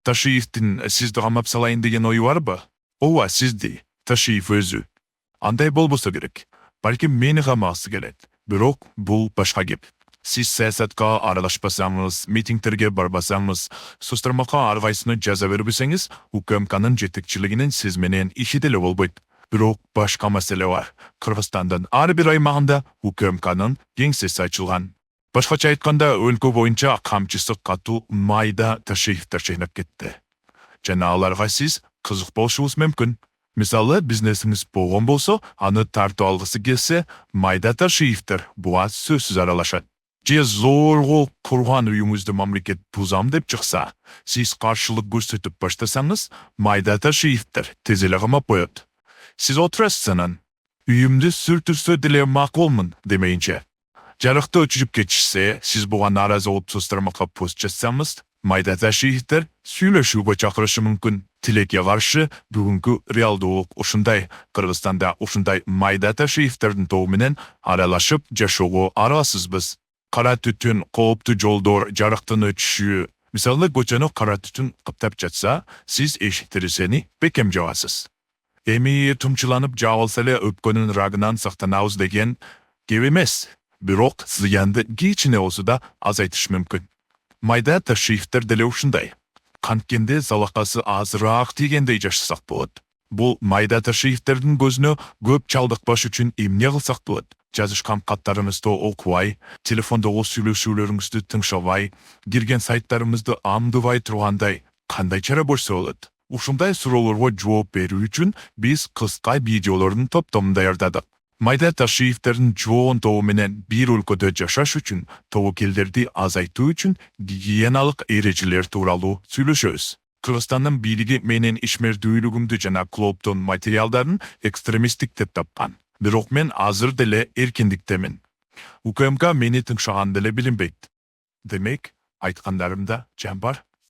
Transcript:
Ташиевдин сизди камап салайын деген ою барбы? Ооба, сизди, Ташиев өзү. Андай болбосо керек. Балким мени камагысы келет. Бирок бул башка кеп. Сиз саясатка аралашпасаңыз, митингтерге барбасаңыз, сустармакка ар кайсыны жаза бербесеңиз, УКМКнын жетекчилигинин сиз менен иши деле болбойт. Бирок башка маселе бар. Кыргызстандын ар бир аймагында УКМКнын кеңсеси ачылган. Башкача айтканда, өлкө боюнча камчысы катуу майда-ташиевдер чыйнап кетти. Жана аларга сиз кызык болушуңуз мүмкүн. Мисалы, бизнесиңиз болгон болсо, аны тартып алгысы келсе, майда-ташиевдер буга сөзсүз аралашат. Же зорго курган үйүңүздү мамлекет бузам деп чыкса, сиз каршылык көрсөтүп баштасаңыз, майда-ташиевдер тез эле камап коет. Сиз отурасыз анан, үйүмдү сүртүрсө деле макулмун демейинче. Жарыкты өчүрүп кетишсе, сиз буга нааразы болуп соцтармакка пост жазсаңыз, майда-ташиевдер сүйлөшүүгө чакырышы мүмкүн. Тилекке каршы бүгүнкү реалдуулук ушундай. Кыргызстанда ушундай майда-ташиевдердин тобу менен аралашып жашоого аргасызбыз. Кара түтүн, кооптуу жолдор, жарыктын өчүшү. Мисалы, көчөнү кара түтүн каптап жатса, сиз эшик терезени бекем жабасыз. Эми тумчуланып жабылса эле өпкөнүн рагынан сактанабыз деген кеп эмес. Бирок зыянды кичине болсо да азайтыш мүмкүн. Майда-ташиевдер деле ушундай. Канткенде залакасы азыраак тийгендей жашасак болот. Бул майда-ташиевдердин көзүнө көп чалдыкпаш үчүн эмне кылсак болот? Жазышкан каттарыбызды окубай, телефондогу сүйлөшүүлөрүңүздү тыңшабай, кирген сайттарыбызды амдыбай тургандай кандай чара көрсө болот? Ушундай суроолорго жооп берүү үчүн биз кыска видеолордун топтомун даярдадык. Майда-ташиевдердин жоон тобу менен бир өлкөдө жашаш үчүн, тобокелдерди азайтуу үчүн гигиеналык эрежелер тууралуу сүйлөшөбүз. Кыргызстандын бийлиги менин ишмердүүлүгүмдү жана клооптун материалдарын экстремисттик деп тапкан. Бирок мен азыр деле эркиндиктемин. УКМК мени тыңшаган деле билинбейт. Демек, айткандарымда жан бар.